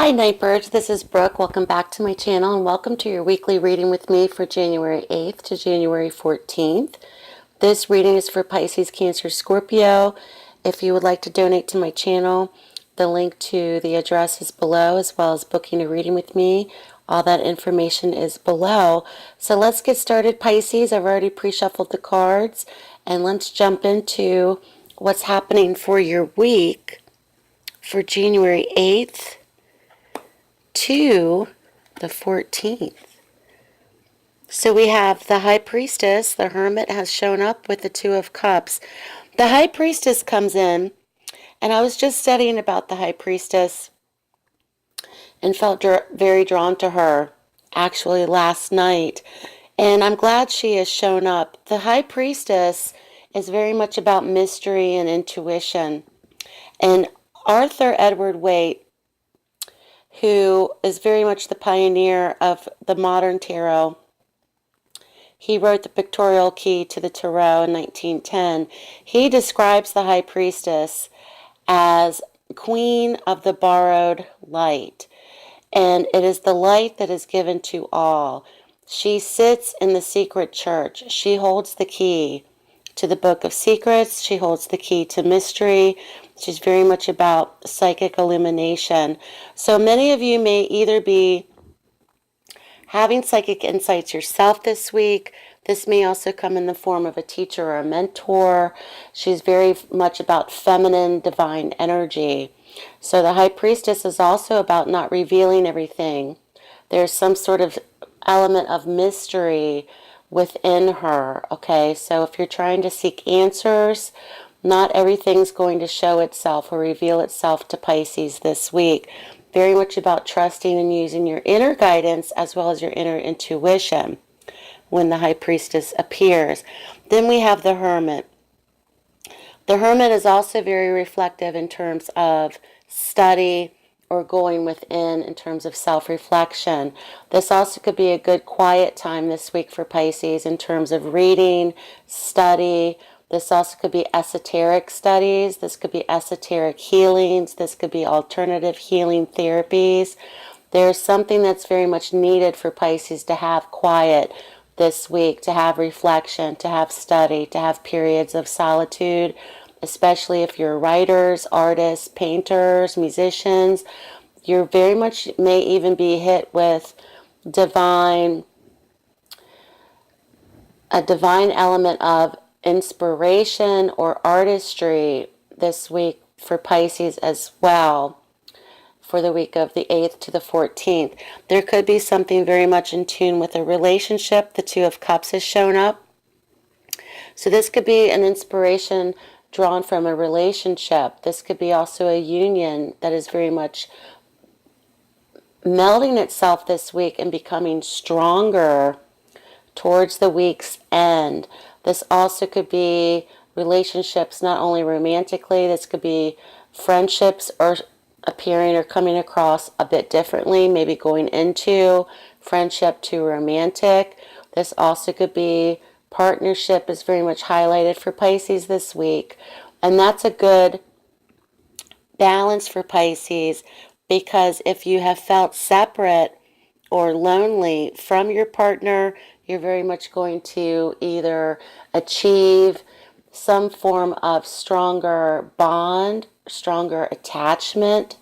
Hi Nightbirds, this is Brooke. Welcome back to my channel and welcome to your weekly reading with me for January 8th to January 14th. This reading is for Pisces, Cancer, Scorpio. If you would like to donate to my channel, the link to the address is below, as well as booking a reading with me. All that information is below. So let's get started, Pisces. I've already pre-shuffled the cards, and let's jump into what's happening for your week for January 8th to the 14th. So we have the High Priestess. The Hermit has shown up with the Two of Cups. The High Priestess comes in, and I was just studying about the High Priestess and felt very drawn to her actually last night. And I'm glad she has shown up. The High Priestess is very much about mystery and intuition. And Arthur Edward Waite, who is very much the pioneer of the modern tarot. He wrote the Pictorial Key to the Tarot in 1910. He describes the High Priestess as Queen of the Borrowed Light. And it is the light that is given to all. She sits in the secret church. She holds the key to the Book of Secrets. She holds the key to mystery. She's very much about psychic illumination. So many of you may either be having psychic insights yourself this week. This may also come in the form of a teacher or a mentor. She's very much about feminine, divine energy. So the High Priestess is also about not revealing everything. There's some sort of element of mystery within her, okay? So if you're trying to seek answers, not everything's going to show itself or reveal itself to Pisces this week. Very much about trusting and using your inner guidance as well as your inner intuition when the High Priestess appears. Then we have the Hermit. The Hermit is also very reflective in terms of study or going within in terms of self-reflection. This also could be a good quiet time this week for Pisces in terms of reading, study. This also could be esoteric studies. This could be esoteric healings. This could be alternative healing therapies. There's something that's very much needed for Pisces to have quiet this week, to have reflection, to have study, to have periods of solitude, especially if you're writers, artists, painters, musicians. You very much may even be hit with a divine element of inspiration or artistry this week for Pisces as well, for the week of the 8th to the 14th. There could be something very much in tune with a relationship. The Two of Cups has shown up. So this could be an inspiration drawn from a relationship. This could be also a union that is very much melding itself this week and becoming stronger towards the week's end. This also could be relationships, not only romantically. This could be friendships or appearing or coming across a bit differently, maybe going into friendship to romantic. This also could be partnership is very much highlighted for Pisces this week. And that's a good balance for Pisces, because if you have felt separate or lonely from your partner, you're very much going to either achieve some form of stronger bond, stronger attachment,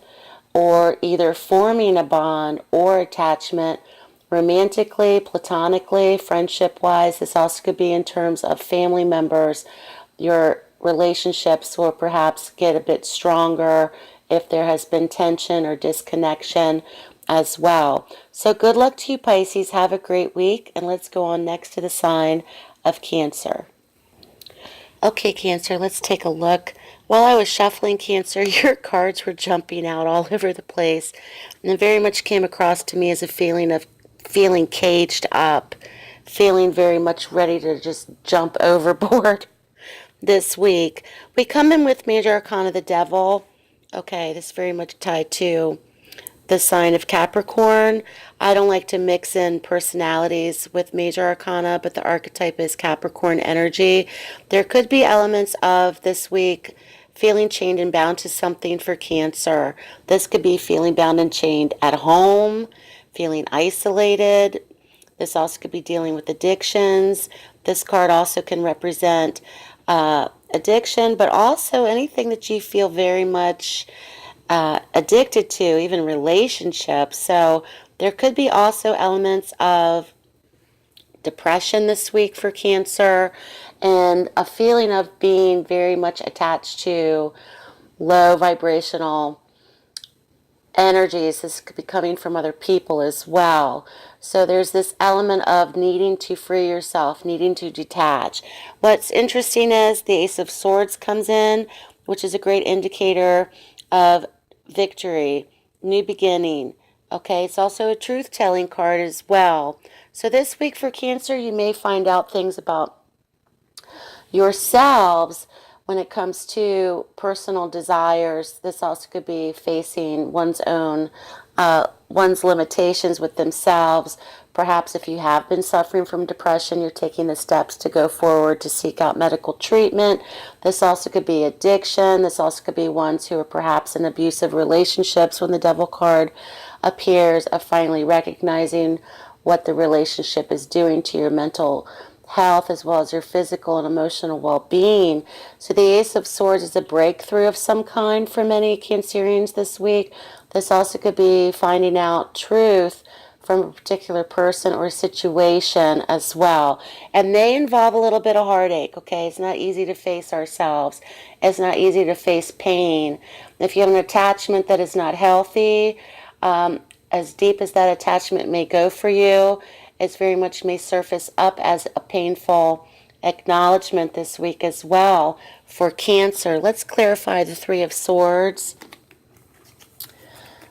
or either forming a bond or attachment romantically, platonically, friendship-wise. This also could be in terms of family members. Your relationships will perhaps get a bit stronger if there has been tension or disconnection as well. So good luck to you, Pisces. Have a great week, and let's go on next to the sign of Cancer. Okay, Cancer, let's take a look. While I was shuffling, Cancer, your cards were jumping out all over the place, and it very much came across to me as a feeling of feeling caged up, feeling very much ready to just jump overboard this week. We come in with Major Arcana, the Devil. Okay, this is very much tied to the sign of Capricorn. I don't like to mix in personalities with Major Arcana, but the archetype is Capricorn energy. There could be elements of this week feeling chained and bound to something for Cancer. This could be feeling bound and chained at home, feeling isolated. This also could be dealing with addictions. This card also can represent addiction, but also anything that you feel very much addicted to, even relationships. So there could be also elements of depression this week for Cancer, and a feeling of being very much attached to low vibrational energies. This could be coming from other people as well. So there's this element of needing to free yourself, needing to detach. What's interesting is the Ace of Swords comes in, which is a great indicator of victory, new beginning. Okay, it's also a truth-telling card as well. So this week for Cancer, you may find out things about yourselves when it comes to personal desires. This also could be facing one's own, one's limitations with themselves. Perhaps if you have been suffering from depression, you're taking the steps to go forward to seek out medical treatment. This also could be addiction. This also could be ones who are perhaps in abusive relationships when the Devil card appears, of finally recognizing what the relationship is doing to your mental health as well as your physical and emotional well-being. So the Ace of Swords is a breakthrough of some kind for many Cancerians this week. This also could be finding out truth from a particular person or situation as well. And they involve a little bit of heartache, okay? It's not easy to face ourselves. It's not easy to face pain. If you have an attachment that is not healthy, as deep as that attachment may go for you, it very much may surface up as a painful acknowledgement this week as well for Cancer. Let's clarify the Three of Swords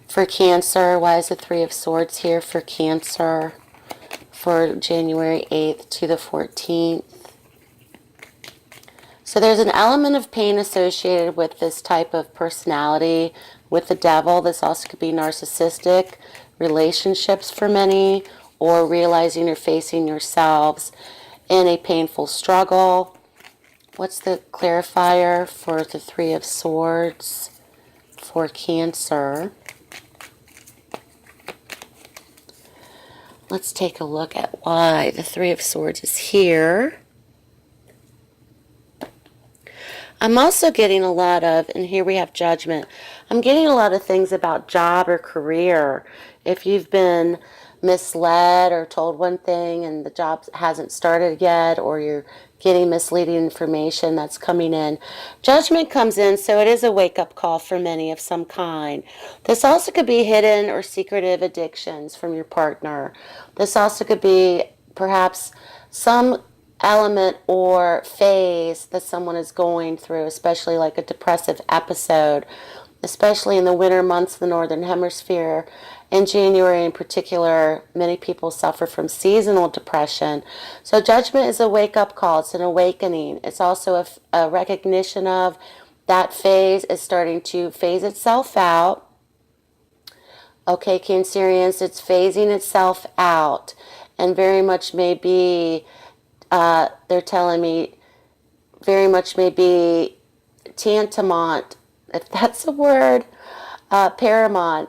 for Cancer. Why is the Three of Swords here for Cancer for January 8th to the 14th? So there's an element of pain associated with this type of personality with the Devil. This also could be narcissistic relationships for many, or realizing you're facing yourselves in a painful struggle. What's the clarifier for the Three of Swords for Cancer? Let's take a look at why the Three of Swords is here. I'm also getting a lot of, and here we have Judgment, I'm getting a lot of things about job or career. If you've been misled or told one thing and the job hasn't started yet, or you're getting misleading information that's coming in, Judgment comes in, so it is a wake-up call for many of some kind. This also could be hidden or secretive addictions from your partner. This also could be perhaps some element or phase that someone is going through, especially like a depressive episode, especially in the winter months of the Northern Hemisphere. In January in particular, many people suffer from seasonal depression. So Judgment is a wake-up call. It's an awakening. It's also a recognition of that phase is starting to phase itself out. Okay, Cancerians, it's phasing itself out, and very much may be, they're telling me, very much may be tantamount, if that's a word, paramount,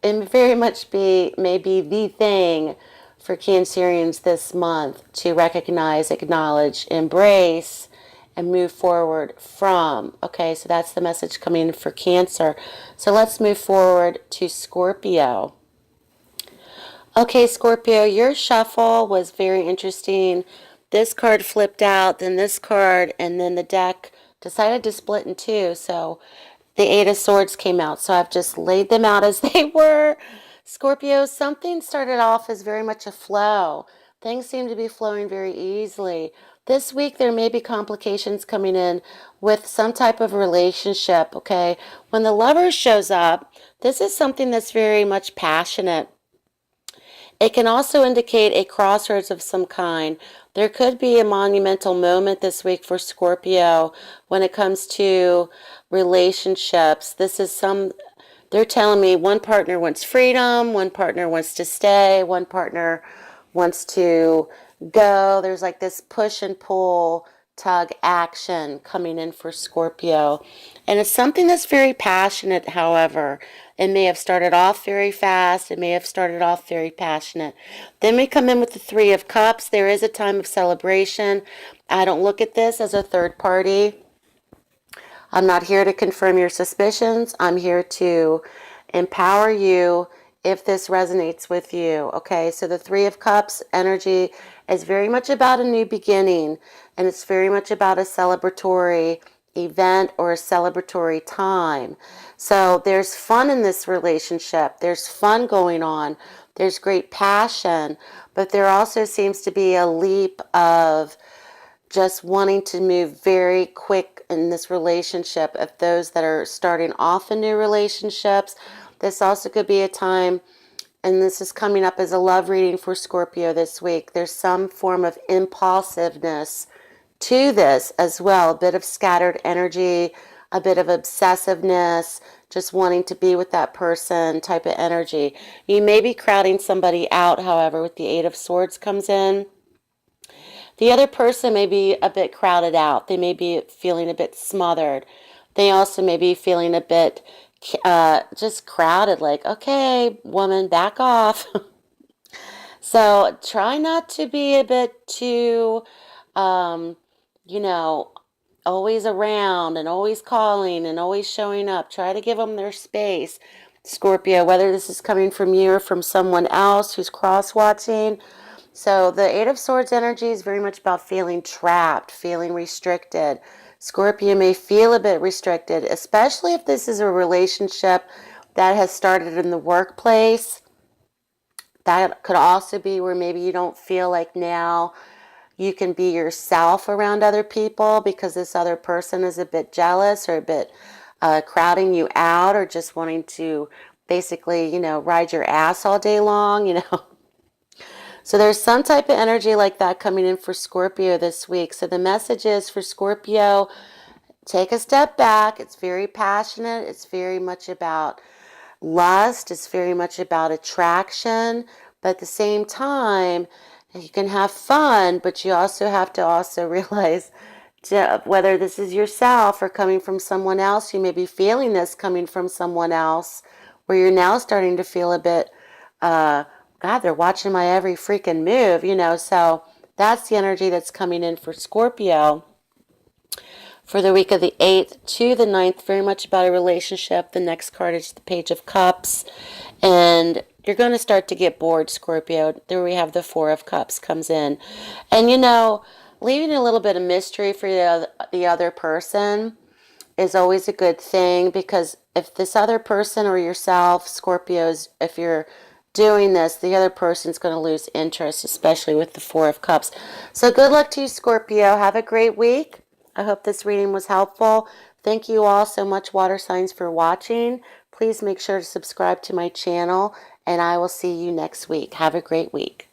and very much be maybe the thing for Cancerians this month to recognize, acknowledge, embrace, and move forward from. Okay, so that's the message coming for Cancer. So let's move forward to Scorpio. Okay, Scorpio, your shuffle was very interesting. This card flipped out, then this card, and then the deck decided to split in two. So the Eight of Swords came out. So I've just laid them out as they were. Scorpio, something started off as very much a flow. Things seem to be flowing very easily. This week there may be complications coming in with some type of relationship, okay? When the Lover shows up, this is something that's very much passionate. It can also indicate a crossroads of some kind. There could be a monumental moment this week for Scorpio when it comes to relationships. They're telling me one partner wants freedom, one partner wants to stay, one partner wants to go. There's like this push and pull tug, action coming in for Scorpio. And it's something that's very passionate, however. It may have started off very fast. It may have started off very passionate. Then we come in with the Three of Cups. There is a time of celebration. I don't look at this as a third party. I'm not here to confirm your suspicions. I'm here to empower you if this resonates with you. Okay, so the Three of Cups energy is very much about a new beginning, and it's very much about a celebratory event or a celebratory time. So there's fun in this relationship. There's fun going on. There's great passion, but there also seems to be a leap of just wanting to move very quick in this relationship. Of those that are starting off in new relationships, this also could be a time, and this is coming up as a love reading for Scorpio this week. There's some form of impulsiveness to this as well, a bit of scattered energy, a bit of obsessiveness, just wanting to be with that person type of energy. You may be crowding somebody out, however, with the Eight of Swords comes in. The other person may be a bit crowded out. They may be feeling a bit smothered. They also may be feeling a bit just crowded, like, okay, woman, back off. So try not to be a bit too, you know, always around and always calling and always showing up. Try to give them their space, Scorpio, whether this is coming from you or from someone else who's cross-watching. So the Eight of Swords energy is very much about feeling trapped, feeling restricted. Scorpio may feel a bit restricted, especially if this is a relationship that has started in the workplace. That could also be where maybe you don't feel like now you can be yourself around other people because this other person is a bit jealous or a bit crowding you out, or just wanting to basically, ride your ass all day long. So there's some type of energy like that coming in for Scorpio this week. So the message is for Scorpio, take a step back. It's very passionate. It's very much about lust. It's very much about attraction. But at the same time, you can have fun, but you also have to also realize whether this is yourself or coming from someone else. You may be feeling this coming from someone else, where you're now starting to feel a bit, God, they're watching my every freaking move, So that's the energy that's coming in for Scorpio for the week of the 8th to the 9th, very much about a relationship. The next card is the Page of Cups. And you're going to start to get bored, Scorpio. There we have the Four of Cups comes in. And, leaving a little bit of mystery for the other person is always a good thing, because if this other person or yourself, Scorpios, if you're doing this, the other person's going to lose interest, especially with the Four of Cups. So good luck to you, Scorpio. Have a great week. I hope this reading was helpful. Thank you all so much, water signs, for watching. Please make sure to subscribe to my channel, and I will see you next week. Have a great week.